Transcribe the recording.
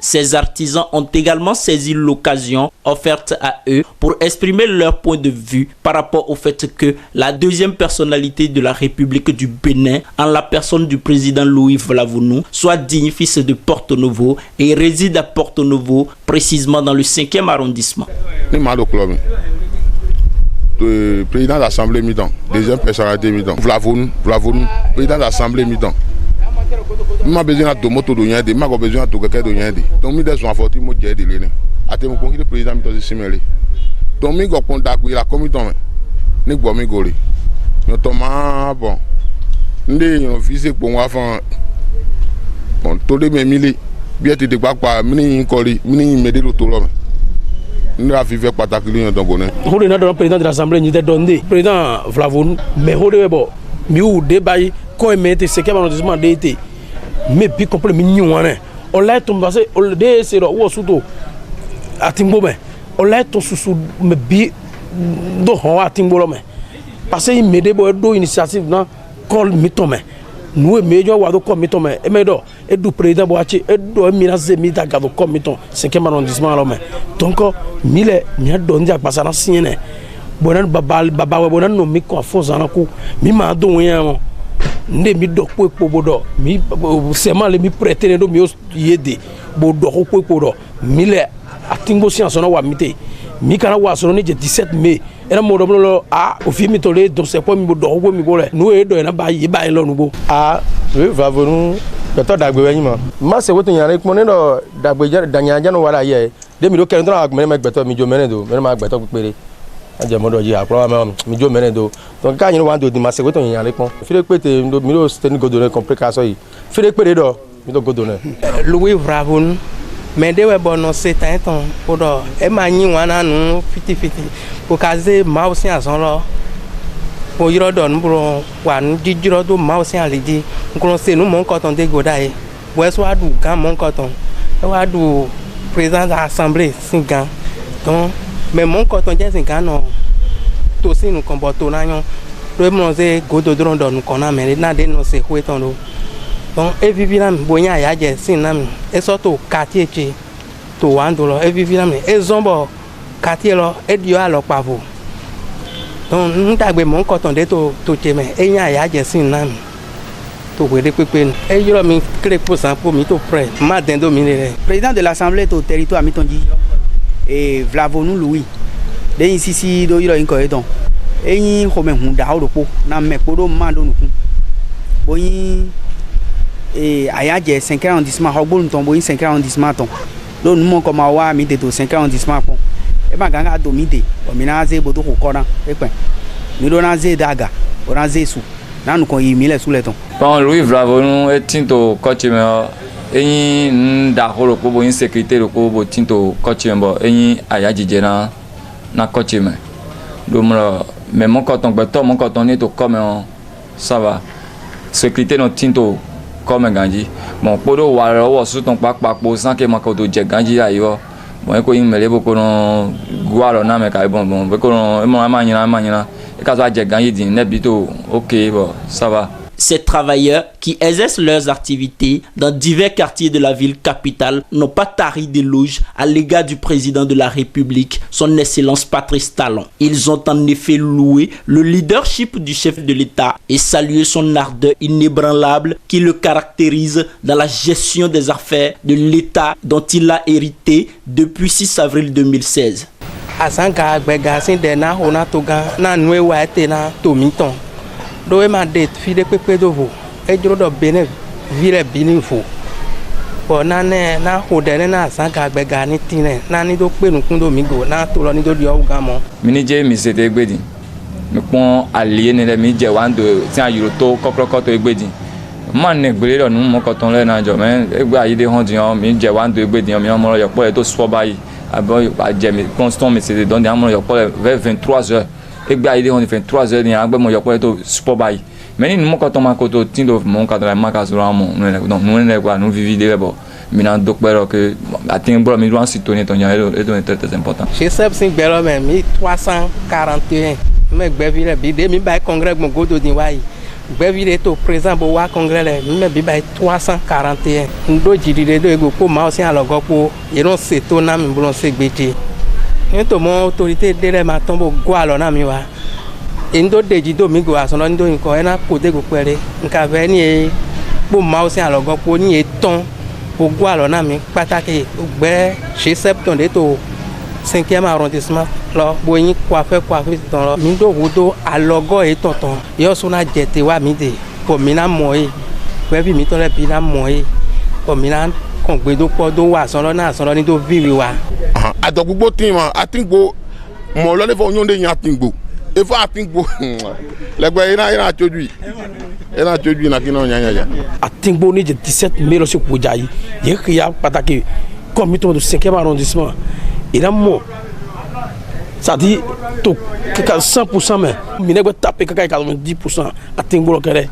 Ces artisans ont également saisi l'occasion offerte à eux pour exprimer leur point de vue par rapport au fait que la deuxième personnalité de la République du Bénin, en la personne du président Louis Vlavounou, soit digne fils de Porto-Novo et réside à Porto-Novo, précisément dans le 5e arrondissement. Le président de l'Assemblée mi-temps, deuxième personnalité mi-temps, Vlavounou, président de l'Assemblée mi-temps. Je n'ai besoin de moto de Yandi, je n'ai besoin de quelqu'un de Yandi. Donc, je suis en forte, je suis de Ate mo kongi le président mi simele. Donc mi go konda ku la commission ni gbo mi gole. Yo to ma bon. Nde yo fise po wa fan. Bon to le me mili bi te de pa mi ko ri mi me de lo to lo. Nous avons fait pataki li don gone. Ho le na do président de l'Assemblée ni de donde. Président Vlavounou mais ho de bo mi u de bay ko emete ce que arrondissement de été. Mais bi complet mi nywane. On l'a tombé on de c'est lo suto. Atingbo me on l'a ton sous me bi do ho atingbo lo me parce que me de bo do initiative na call mi to me nous me jo wa do call mi to me e me do e du président bo achi e do mi na ze mi da ga do call mi to 5e arrondissement lo me donc mi le mi do ndia passa na siene bonan baba we bonan no mi ko afonza na ku mi ma do wen nde mi do po bodo mi seulement le mi prêter do mi yede bo do ko do mi le atingbo science na wa mité mi kana wa so ni 17 mai era mo do lo a o fi mi to le do se po mi do ko mi bo le no e do na ba yi ba lo nu bo a we Vlavounou to dagbe wen mo ma se woto yan re mo ne do dagbe danya ja no wala ye de mi do kere don agbe me gbeto mi jo mene do me ma gbeto pepere aje mo do ji a pro mi jo mene do to ka yin wa do di ma se woto yan re pon fi le pete mi do steni godone complication yi fi le pere do mi do godone Louis Vlavounou mais de we bon c'est un temps pour e ma yin wana nu fiti pour kaze ma aussi azon lo pour yiro do nu bro wa nu jijiro do ma aussi aliji nko se nu mo nko ton de goda e bo so adu gan mo nko ton e wa du président de l'Assemblée singan donc mais mon nko ton je singan no to si nu komboto na yon do mo se godo dron do nu kona me na de no se hueton do. Donc, évidemment, bonya yaje sinam et surtout quartier to wandolo évidemment et zombo quartier lo et dio alo pavo. Donc, nous tagbe mon coton de to teme et nya yaje sinam to wede pepe et yo mi crée pour ça pour mi to près ma dendo minere. Président de l'Assemblée au territoire mitonji et Vlavounou Louis. De ici do yiro inko edon. Eyin home hunda oropo na me podo mando nuku. Boyin et ayaje 5e arrondissement hogbon tombo 5e arrondissement ton do nu mo ko ma wa mi de to 5e arrondissement pon e ba ganga do mi de o mi na ze bodo ko kona e pe mi do na ze daga o na ze su na nu ko yi mi le su le ton bon Louis Vlavounou e tinto coach me eyin nda horo ko bo insécurité ro ko bo tinto coach me bo eyin ayaje je na coach me do mo mais mon coton gbeto mon coton ni to comme ça va sécurité no tinto comme ganji bon podo waro wo su ton papapo san ke mako do je ganji ayo bon ko yin mele boko no guaro na me kai bon boko no e mo amanyina e ka so je ganji din ne bito OK bon ça va. Ces travailleurs qui exercent leurs activités dans divers quartiers de la ville capitale n'ont pas tari d'éloges à l'égard du président de la République, son Excellence Patrice Talon. Ils ont en effet loué le leadership du chef de l'État et salué son ardeur inébranlable qui le caractérise dans la gestion des affaires de l'État dont il a hérité depuis 6 avril 2016. Asanga gbega sin de na ona toga na nwe wa ete na tomiton. Do e ma det fi de pepe do vo e juro do bene vire bini fo bo na ne na ho de ne na sanga gbega ni tine na ni do pe nukun do mi go na to lo ni do di o ga mo mi ni je mi se te gbedi mi pon allié ne le mi je wan do ti an yuro to kokroko to gbedi man ne gbele lo nu mo ko ton le na jo me egbe ayide hon di on mi je wan do gbedi mi o mo yo po e to so bayi abo a je mi constant mi se don de am mo yo po vers 23h et bien il est fait 3 heures ni agbe mo yopo to sport bay mais ni mo ko to ma ko to tindo mo ka tra ma ka so ran mo donc nous ne quoi nous vivre de bo mi na do pero que atin bro mi doit citoyen to nya et très important chez seb sin belo même 1341 me gbe vire bi de mi bay congrès mo godo din wa yi Gbɛvi to président bo wa congrès lɛ mɛ bi ba 341 ndo jiri de do ego ko ma o si alɔgɔ ko yɛrɛ seto na mi bolo se gbete ne to mo autorité de lɛ ma tɔn bo go alɔ na mi wa ndo deji do mi go asɔnɔ ndo yin kɔ ɛna ko de go pɛrɛ nka vɛ ni ye ko ma o si alɔgɔ ko ni ye tɔn bo go alɔ na mi pataki gbɛ chez septon de to 5e arrondissement lɔ bo yin coiffeur tɔn lɔ mi do wo do alɔgɔ ye tɔntɔn yɔ so na jɛte wa mi de ko mi na mɔ ye gbɛvi mi tɔ lɛ bi na mɔ ye ko mi na kɔn gbedo kpɔ do wa sɔrɔ na sɔrɔ ni do vivi wa. Adɔgbogbo tí ma atingbo mɔ lɔ ne fɔ nyɔnu de yin atingbo efɔ atingbo lɛgbɛ yina tsoju na kina ɲaɲaɲa. Atingbo ni je 17 mai lɔ se k'oja yi ye kiya pataki comme mi tɔn do 5e arrondissement ira mɔ c'est-à-dire to 100% mais mi ne bɛ taper 90% Atingbo lɔ kɛrɛ.